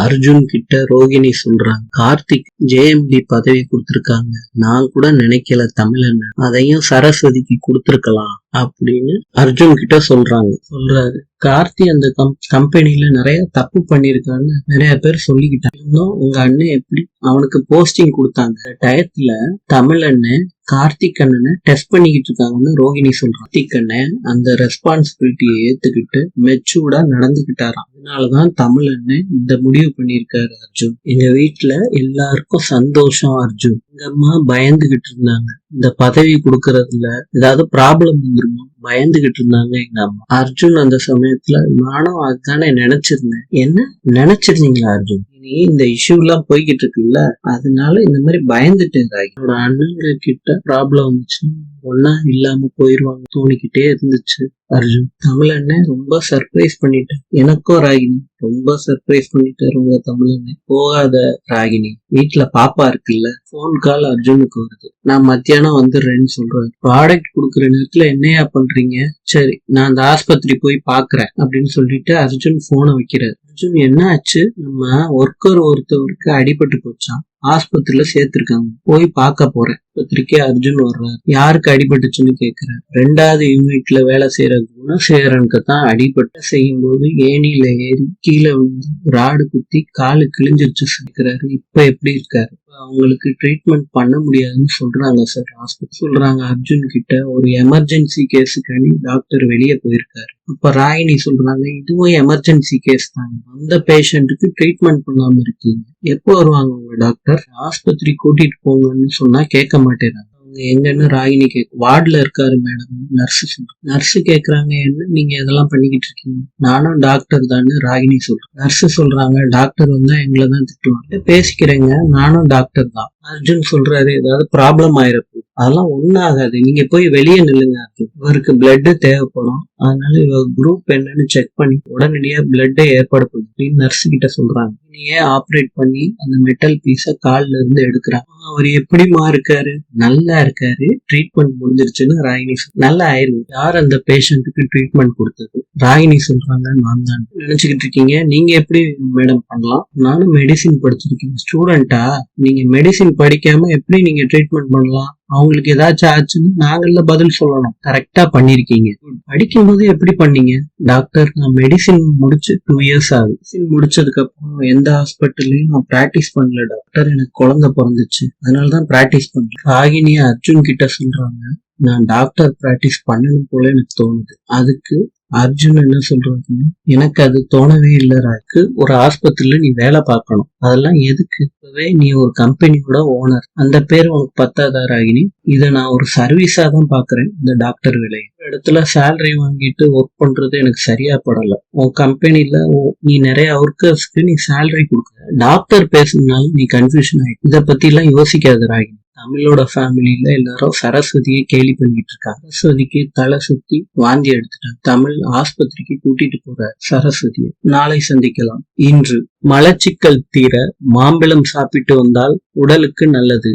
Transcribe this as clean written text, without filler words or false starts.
அர்ஜுன் கிட்ட ரோகிணி சொல்றாங்க, கார்த்திக் ஜேஎம்டி பதவி கொடுத்திருக்காங்க, நான் கூட நினைக்கல தமிழன், அதையும் சரஸ்வதிக்கு கொடுத்திருக்கலாம் அப்படின்னு அர்ஜுன் கிட்ட சொல்றாரு. கார்த்தி அந்த கம்பெனில நிறைய தப்பு பண்ணிருக்கான்னு நிறைய பேர் சொல்லிக்கிட்டாங்க. இன்னும் உங்க அண்ணன் எப்படி அவனுக்கு போஸ்டிங் கொடுத்தாங்க டயத்துல தமிழ் அண்ணன் கார்த்திக் அண்ணனை டெஸ்ட் பண்ணிக்கிட்டு இருக்காங்கன்னு ரோகிணி சொல்றான். கார்த்திக் அண்ணன் அந்த ரெஸ்பான்சிபிலிட்டியை ஏத்துக்கிட்டு மெச்சூர்டா நடந்துகிட்டாராம். அதனாலதான் தமிழ் அண்ணன் இந்த முடிவு பண்ணிருக்காரு. அர்ஜுன், எங்க வீட்டுல எல்லாருக்கும் சந்தோஷம். அர்ஜுன், எங்க அம்மா பயந்துகிட்டு இருந்தாங்க, இந்த பதவி கொடுக்கறதுல ஏதாவது ப்ராப்ளம் வந்துருமோ பயந்துகிட்டு இருந்தாங்க எங்க அம்மா. அர்ஜுன் அந்த சமயத்துல நானும் அதுதானே நினைச்சிருந்தேன். என்ன நினைச்சிருந்தீங்களா அர்ஜுன்? நீ இந்த இஷ்யூ எல்லாம் போய்கிட்டு இருக்குல்ல, அதனால இந்த மாதிரி பயந்துட்டு என்னோட அண்ணங்க கிட்ட ப்ராப்ளம் வந்துச்சுன்னா ஒன்னா இல்லாம போயிருவாங்க தோணிக்கிட்டே இருந்துச்சு. அர்ஜுன், தமிழ் அண்ணன் ரொம்ப சர்ப்ரைஸ் பண்ணிட்டேன். எனக்கும் ராகினி ரொம்ப சர்ப்ரைஸ் பண்ணிட்டாரு உங்க தமிழ் அண்ணன். போகாத ராகினி, வீட்டுல பாப்பா இருக்குல்ல. போன் கால் அர்ஜுனுக்கு வருது. நான் மத்தியானம் வந்துடுறேன்னு சொல்றாரு. ப்ராடக்ட் கொடுக்குற நேரத்துல என்னையா பண்றீங்க? சரி, நான் அந்த ஆஸ்பத்திரி போய் பாக்குறேன் அப்படின்னு சொல்லிட்டு அர்ஜுன் போனை வைக்கிறாரு. அர்ஜுன், என்ன ஆச்சு? நம்ம ஒருத்தவருக்கு அடிபட்டு போச்சான், ஆஸ்பத்திரியில சேர்த்திருக்காங்க, போய் பார்க்க போறேன். ஆஸ்பத்திரிக்கே அர்ஜுன் வர்றாரு. யாருக்கு அடிபட்டுச்சுன்னு கேக்குறாரு. 2வது யூனிட்ல வேலை செய்யற குணசேகரனுக்கு தான் அடிபட்டு. செய்யும் போது ஏணியில ஏறி கீழே விழுந்து ராடு குத்தி காலு கிழிஞ்சிருச்சு சொல்லிக்கிறாரு. இப்ப எப்படி இருக்காரு? அவங்களுக்கு ட்ரீட்மெண்ட் பண்ண முடியாதுன்னு சொல்றாங்க சார். ஹாஸ்பிட்டல் சொல்றாங்க அர்ஜுன் கிட்ட, ஒரு எமர்ஜென்சி கேஸுக்காண்டி டாக்டர் வெளியே போயிருக்காரு. அப்ப ராகினி சொல்றாங்க, இதுவும் எமர்ஜென்சி கேஸ் தாங்க, அந்த பேஷண்ட்டுக்கு ட்ரீட்மெண்ட் பண்ணாம இருக்கீங்க, எப்போ வருவாங்க உங்க டாக்டர்? ஆஸ்பத்திரி கூட்டிட்டு போங்கன்னு சொன்னா கேட்க மாட்டேறாங்க. எங்கன்னு ராகினி வார்டுல இருக்காரு மேடம். நர்ஸ் கேக்குறாங்க, என்ன நீங்க இதெல்லாம் பண்ணிக்கிட்டு இருக்கீங்க? நானும் டாக்டர் தானே ராகினி சொல்றேன். நர்ஸ் சொல்றாங்க, டாக்டர் வந்தா எங்களை தான் திட்டுவாங்க. பேசிக்கிறேங்க, நானும் டாக்டர் தான். அர்ஜுன் சொல்றாரு, ஏதாவது ப்ராப்ளம் ஆயிரப்போ. அதெல்லாம் ஒன்னும் ஆகாது, நீங்க போய் வெளியே நில்லுங்க. இவருக்கு பிளட் தேவைப்படும், அதனால இவர் குரூப் என்னன்னு செக் பண்ணி உடனடியா பிளட் ஏற்பாடு பண்ணி நர்ஸ் கிட்ட சொல்றாங்க. நீயே ஆப்ரேட் பண்ணி அந்த மெட்டல் பீஸ கால்ல இருந்து எடுக்கிறாங்க. அவர் எப்படிமா இருக்காரு? நல்லா இருக்காரு, ட்ரீட்மெண்ட் முடிஞ்சிருச்சுன்னு ராகினி. நல்லா ஆயிருக்கு. யார் அந்த பேஷண்ட்டுக்கு ட்ரீட்மெண்ட் கொடுத்தது? ராகினி சொல்றாங்க, நான் தான். நினைச்சுக்கிட்டு இருக்கீங்க, நீங்க எப்படி மேடம் பண்ணலாம்? நானும் மெடிசின் படிச்சிருக்கேன். ஸ்டூடெண்டா நீங்க? மெடிசின் படிக்காம எப்படி நீங்க ட்ரீட்மெண்ட் பண்ணலாம்? அவங்களுக்கு ஏதாச்சும் ஆச்சுன்னு நாங்கள்ல பதில் சொல்லணும். கரெக்டா பண்ணிருக்கீங்க. படிக்கும் போது எப்படி பண்ணீங்க? டாக்டர், நான் மெடிசின் முடிச்சு 2 years ஆகுது. மெடிசின் முடிச்சதுக்கு அப்புறம் எந்த ஹாஸ்பிட்டல்லையும் நான் பிராக்டிஸ் பண்ணல டாக்டர், எனக்கு குழந்தை பிறந்துச்சு, அதனாலதான் பிராக்டிஸ் பண்றேன். ராகினி அர்ஜுன் கிட்ட சொல்றாங்க, நான் டாக்டர் பிராக்டிஸ் பண்ணணும் போல எனக்கு தோணுது. அதுக்கு அர்ஜுன் என்ன சொல்றதுன்னு, எனக்கு அது தோணவே இல்லை ராக்கு. ஒரு ஆஸ்பத்திரியில நீ வேலை பார்க்கணும், அதெல்லாம் எதுக்கு? நீ ஒரு கம்பெனியோட ஓனர், அந்த பேர் உனக்கு பத்தாதா ராகினி? இதை நான் ஒரு சர்வீஸா தான் பாக்குறேன். இந்த டாக்டர் வேலையை இடத்துல சேலரி வாங்கிட்டு ஒர்க் பண்றது எனக்கு சரியா படல. உன் கம்பெனில நீ நிறைய ஒர்க்கர்ஸ்க்கு நீ சேலரி கொடுக்குற, டாக்டர் பேசுனால நீ கன்ஃபியூஷன் ஆயிடும். இதை பத்தி எல்லாம் யோசிக்காத ராகினி. தமிழோட ஃபேமிலியில எல்லாரும் சரஸ்வதியை கேலி பண்ணிட்டு இருக்காங்க. சரஸ்வதிக்கு தலை சுத்தி வாந்தி எடுத்துட்டாங்க. தமிழ் ஆஸ்பத்திரிக்கு கூட்டிட்டு போற சரஸ்வதியை. நாளை சந்திக்கலாம். இன்று மலச்சிக்கல் தீர மாம்பழம் சாப்பிட்டு வந்தால் உடலுக்கு நல்லது.